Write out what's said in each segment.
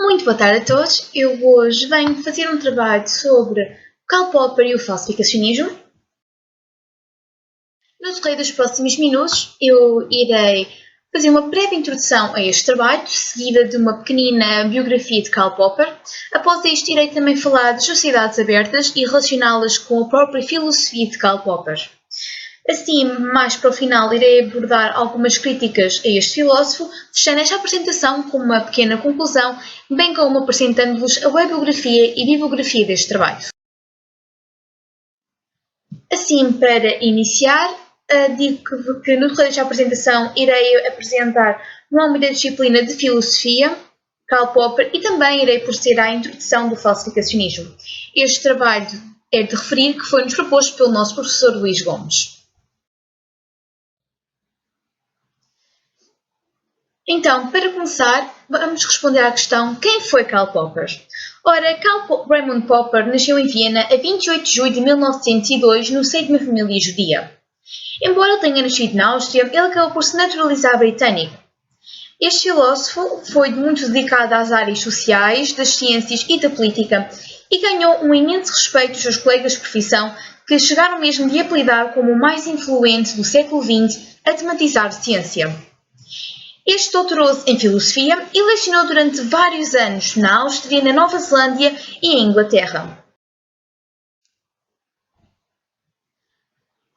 Muito boa tarde a todos. Eu hoje venho fazer um trabalho sobre Karl Popper e o falsificacionismo. No decorrer dos próximos minutos, eu irei fazer uma breve introdução a este trabalho, seguida de uma pequenina biografia de Karl Popper. Após isto, irei também falar das sociedades abertas e relacioná-las com a própria filosofia de Karl Popper. Assim, mais para o final, irei abordar algumas críticas a este filósofo, fechando esta apresentação com uma pequena conclusão, bem como apresentando-vos a bibliografia e bibliografia deste trabalho. Assim, para iniciar, digo que no decorrer desta apresentação irei apresentar no âmbito da disciplina de filosofia, Karl Popper, e também irei proceder à introdução do falsificacionismo. Este trabalho é de referir que foi-nos proposto pelo nosso professor Luís Gomes. Então, para começar, vamos responder à questão: quem foi Karl Popper? Ora, Karl Raimund Popper nasceu em Viena a 28 de julho de 1902 no seio de uma família judia. Embora tenha nascido na Áustria, ele acabou por se naturalizar britânico. Este filósofo foi muito dedicado às áreas sociais, das ciências e da política e ganhou um imenso respeito dos seus colegas de profissão, que chegaram mesmo de apelidar como o mais influente do século XX a tematizar ciência. Este doutorou-se em filosofia e lecionou durante vários anos na Áustria, na Nova Zelândia e em Inglaterra.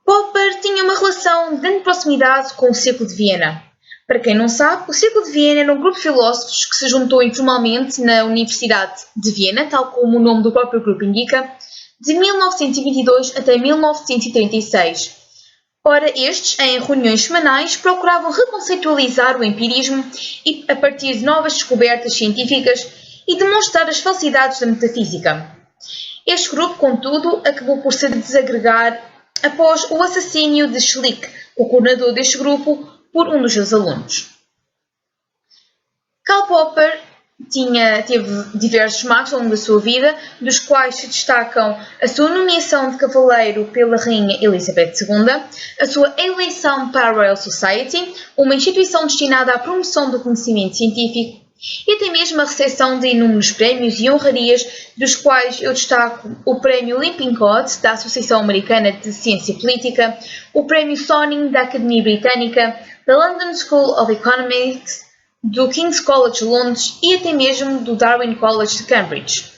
Popper tinha uma relação de grande proximidade com o Círculo de Viena. Para quem não sabe, o Círculo de Viena era um grupo de filósofos que se juntou informalmente na Universidade de Viena, tal como o nome do próprio grupo indica, de 1922 até 1936. Ora, estes, em reuniões semanais, procuravam reconceitualizar o empirismo e, a partir de novas descobertas científicas e demonstrar as falsidades da metafísica. Este grupo, contudo, acabou por se desagregar após o assassínio de Schlick, o coordenador deste grupo, por um dos seus alunos. Karl Popper teve diversos marcos ao longo da sua vida, dos quais se destacam a sua nomeação de cavaleiro pela Rainha Elizabeth II, a sua eleição para a Royal Society, uma instituição destinada à promoção do conhecimento científico, e até mesmo a recepção de inúmeros prémios e honrarias, dos quais eu destaco o Prémio Lippincott, da Associação Americana de Ciência Política, o Prémio Sonning, da Academia Britânica, da London School of Economics, do King's College de Londres e até mesmo do Darwin College de Cambridge.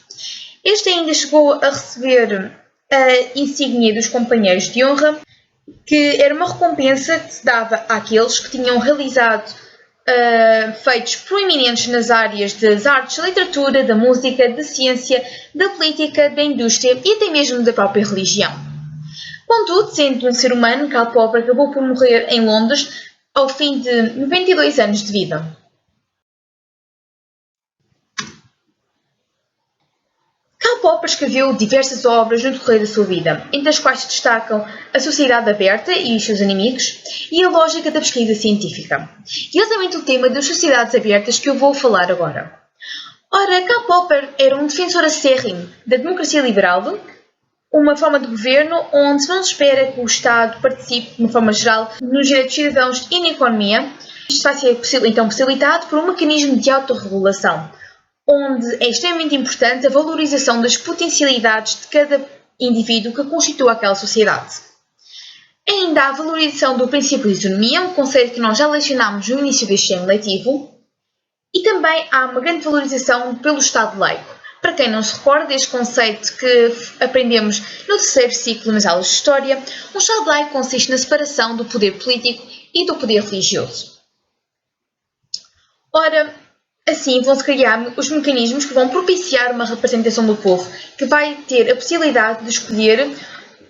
Este ainda chegou a receber a insígnia dos companheiros de honra, que era uma recompensa que se dava àqueles que tinham realizado feitos proeminentes nas áreas das artes, da literatura, da música, da ciência, da política, da indústria e até mesmo da própria religião. Contudo, sendo um ser humano, Karl Popper acabou por morrer em Londres ao fim de 92 anos de vida. Karl Popper escreveu diversas obras no decorrer da sua vida, entre as quais se destacam A Sociedade Aberta e os seus Inimigos e A Lógica da Pesquisa Científica. E é exatamente o tema das sociedades abertas que eu vou falar agora. Ora, Karl Popper era um defensor acérrimo da democracia liberal, uma forma de governo onde não se espera que o Estado participe, de uma forma geral, nos direitos dos cidadãos e na economia. Isto vai ser então possibilitado por um mecanismo de autorregulação, onde é extremamente importante a valorização das potencialidades de cada indivíduo que constitua aquela sociedade. Ainda há a valorização do princípio de isonomia, um conceito que nós já lecionámos no início deste ano letivo, e também há uma grande valorização pelo Estado laico. Para quem não se recorda deste conceito que aprendemos no terceiro ciclo nas aulas de História, um Estado laico consiste na separação do poder político e do poder religioso. Ora, assim vão-se criar os mecanismos que vão propiciar uma representação do povo, que vai ter a possibilidade de escolher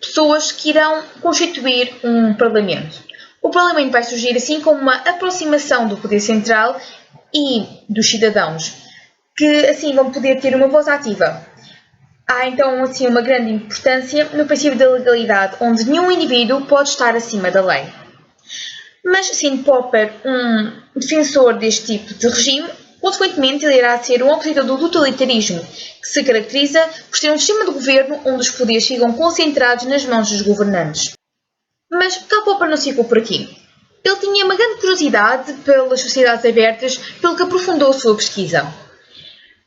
pessoas que irão constituir um parlamento. O parlamento vai surgir assim como uma aproximação do poder central e dos cidadãos, que assim vão poder ter uma voz ativa. Há então assim uma grande importância no princípio da legalidade, onde nenhum indivíduo pode estar acima da lei. Mas, sendo Popper um defensor deste tipo de regime, consequentemente ele irá ser um opositor do totalitarismo, que se caracteriza por ser um sistema de governo onde os poderes ficam concentrados nas mãos dos governantes. Mas Karl Popper não ficou por aqui. Ele tinha uma grande curiosidade pelas sociedades abertas, pelo que aprofundou a sua pesquisa.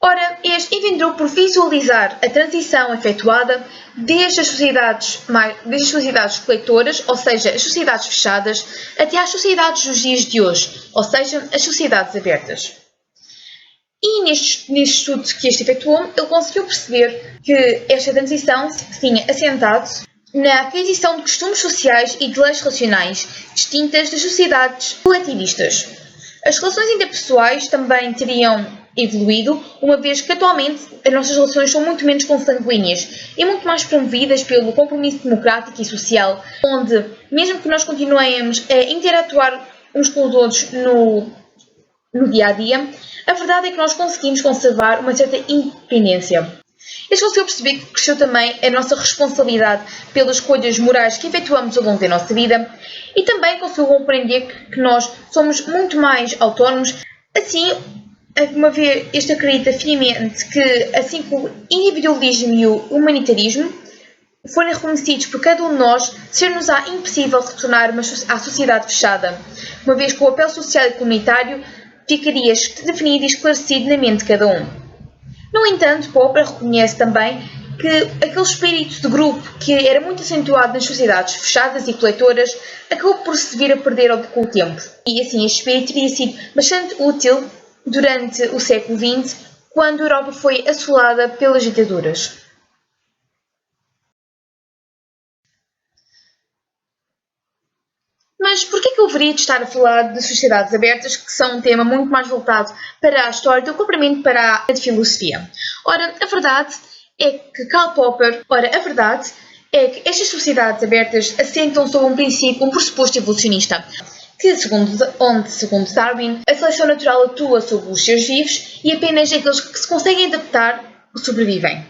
Ora, este envendrou por visualizar a transição efetuada desde as sociedades coletoras, ou seja, as sociedades fechadas, até às sociedades dos dias de hoje, ou seja, as sociedades abertas. E neste estudo que este efetuou, ele conseguiu perceber que esta transição se tinha assentado na aquisição de costumes sociais e de leis relacionais distintas das sociedades coletivistas. As relações interpessoais também teriam evoluído, uma vez que atualmente as nossas relações são muito menos consanguíneas e muito mais promovidas pelo compromisso democrático e social, onde, mesmo que nós continuemos a interatuar uns com os outros no dia a dia, a verdade é que nós conseguimos conservar uma certa independência. Este conseguiu perceber que cresceu também a nossa responsabilidade pelas escolhas morais que efetuamos ao longo da nossa vida e também conseguiu compreender que nós somos muito mais autónomos. Assim, uma vez este acredita firmemente que, assim como o individualismo e o humanitarismo forem reconhecidos por cada um de nós, ser-nos-á impossível retornar à sociedade fechada, uma vez que o papel social e comunitário ficaria definido e esclarecido na mente de cada um. No entanto, Popper reconhece também que aquele espírito de grupo que era muito acentuado nas sociedades fechadas e coletoras acabou por se vir a perder com o tempo. E assim, este espírito teria sido bastante útil durante o século XX, quando a Europa foi assolada pelas ditaduras. Mas por que eu haveria de estar a falar de sociedades abertas, que são um tema muito mais voltado para a história do que propriamente para a de filosofia? Ora, a verdade é que estas sociedades abertas assentam sobre um princípio, um pressuposto evolucionista, que, segundo Darwin, a seleção natural atua sobre os seres vivos e apenas aqueles que se conseguem adaptar sobrevivem.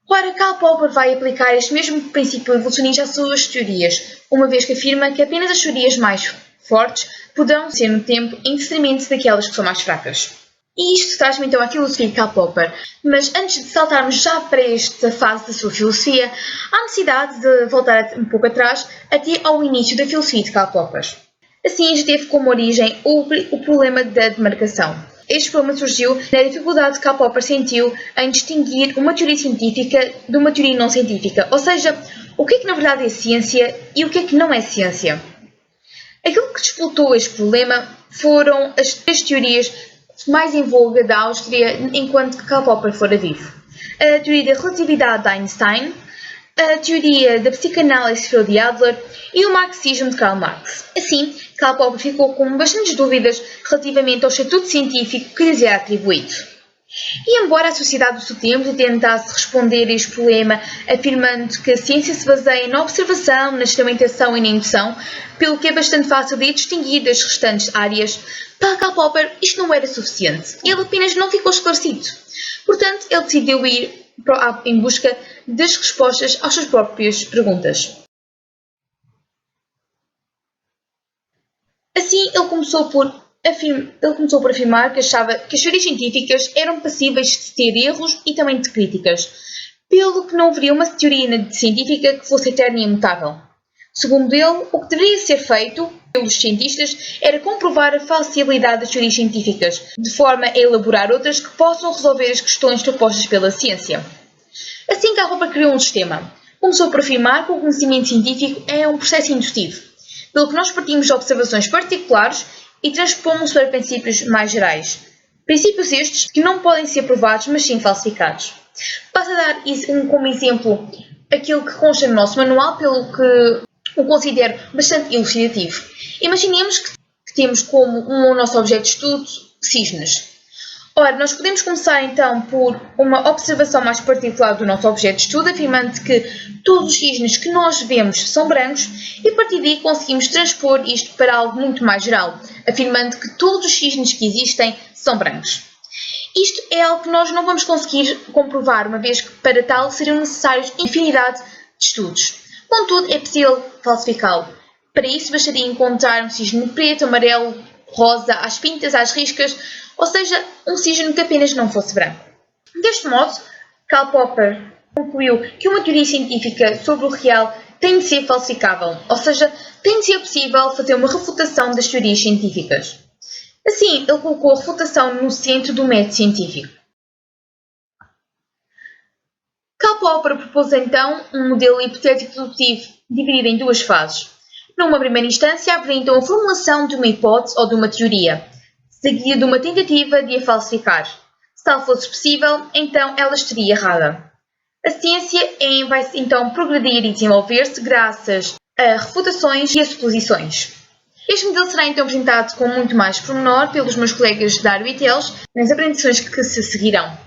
Ora, Karl Popper vai aplicar este mesmo princípio evolucionista às suas teorias, uma vez que afirma que apenas as teorias mais fortes poderão ser no tempo em detrimento daquelas que são mais fracas. E isto traz-me então à filosofia de Karl Popper. Mas antes de saltarmos já para esta fase da sua filosofia, há necessidade de voltar um pouco atrás até ao início da filosofia de Karl Popper. Assim, já teve como origem o problema da demarcação. Este problema surgiu na dificuldade que Karl Popper sentiu em distinguir uma teoria científica de uma teoria não científica, ou seja, o que é que na verdade é ciência e o que é que não é ciência. Aquilo que disputou este problema foram as três teorias mais em voga da Áustria enquanto que Karl Popper fora vivo. A teoria da relatividade de Einstein, a teoria da psicanálise de Freud e Adler e o marxismo de Karl Marx. Assim, Karl Popper ficou com bastantes dúvidas relativamente ao estatuto científico que lhes é atribuído. E embora a sociedade do seu tempo tentasse responder a este problema afirmando que a ciência se baseia na observação, na experimentação e na indução, pelo que é bastante fácil de distinguir das restantes áreas, para Karl Popper isto não era suficiente. Ele apenas não ficou esclarecido. Portanto, ele decidiu ir em busca das respostas às suas próprias perguntas. Assim, ele começou por afirmar que achava que as teorias científicas eram passíveis de ter erros e também de críticas, pelo que não haveria uma teoria científica que fosse eterna e imutável. Segundo ele, o que deveria ser feito pelos cientistas era comprovar a falsibilidade das teorias científicas, de forma a elaborar outras que possam resolver as questões propostas pela ciência. Assim, Karl Popper criou um sistema. Começou por afirmar que o conhecimento científico é um processo indutivo, pelo que nós partimos de observações particulares e transpomos para princípios mais gerais. Princípios estes que não podem ser provados, mas sim falsificados. Passo a dar como exemplo aquilo que consta no nosso manual, pelo que o considero bastante elucidativo. Imaginemos que temos como um nosso objeto de estudo cisnes. Ora, nós podemos começar então por uma observação mais particular do nosso objeto de estudo, afirmando que todos os cisnes que nós vemos são brancos e a partir daí conseguimos transpor isto para algo muito mais geral, afirmando que todos os cisnes que existem são brancos. Isto é algo que nós não vamos conseguir comprovar, uma vez que para tal seriam necessários infinidade de estudos. Contudo, é possível falsificá-lo. Para isso bastaria encontrar um cisne preto, amarelo, rosa, às pintas, às riscas, ou seja, um cisne que apenas não fosse branco. Deste modo, Karl Popper concluiu que uma teoria científica sobre o real tem de ser falsificável, ou seja, tem de ser possível fazer uma refutação das teorias científicas. Assim, ele colocou a refutação no centro do método científico. Karl Popper propôs então um modelo hipotético dedutivo dividido em duas fases. Numa primeira instância, haveria então a formulação de uma hipótese ou de uma teoria, seguida de uma tentativa de a falsificar. Se tal fosse possível, então ela estaria errada. A ciência vai então progredir e desenvolver-se graças a refutações e a suposições. Este modelo será então apresentado com muito mais pormenor pelos meus colegas Dário e Teles nas apresentações que se seguirão.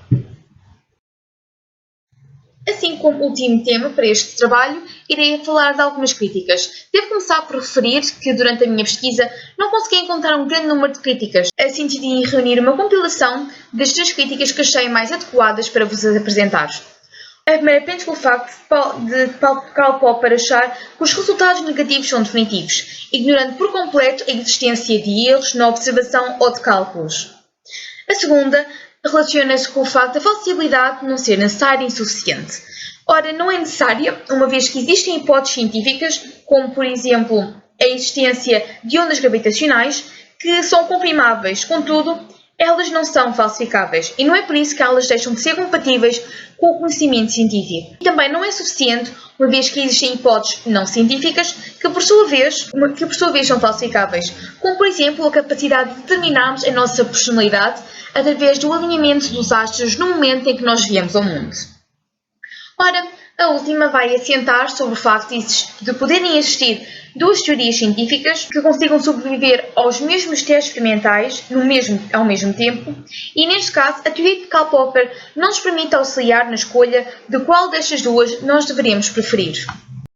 Assim como último tema para este trabalho, irei falar de algumas críticas. Devo começar por referir que durante a minha pesquisa não consegui encontrar um grande número de críticas. Assim decidi reunir uma compilação das 3 críticas que achei mais adequadas para vos apresentar. A primeira prende com o facto de Karl Popper achar que os resultados negativos são definitivos, ignorando por completo a existência de erros na observação ou de cálculos. A segunda relaciona-se com o facto da falsibilidade não ser necessária e insuficiente. Ora, não é necessária, uma vez que existem hipóteses científicas, como por exemplo a existência de ondas gravitacionais, que são confirmáveis, contudo, elas não são falsificáveis e não é por isso que elas deixam de ser compatíveis com o conhecimento científico. E também não é suficiente, uma vez que existem hipóteses não científicas que por sua vez são falsificáveis, como por exemplo a capacidade de determinarmos a nossa personalidade através do alinhamento dos astros no momento em que nós viemos ao mundo. Ora, a última vai assentar sobre o facto de poderem existir 2 teorias científicas que consigam sobreviver aos mesmos testes experimentais ao mesmo tempo, e neste caso a teoria de Karl Popper não nos permite auxiliar na escolha de qual destas duas nós deveremos preferir.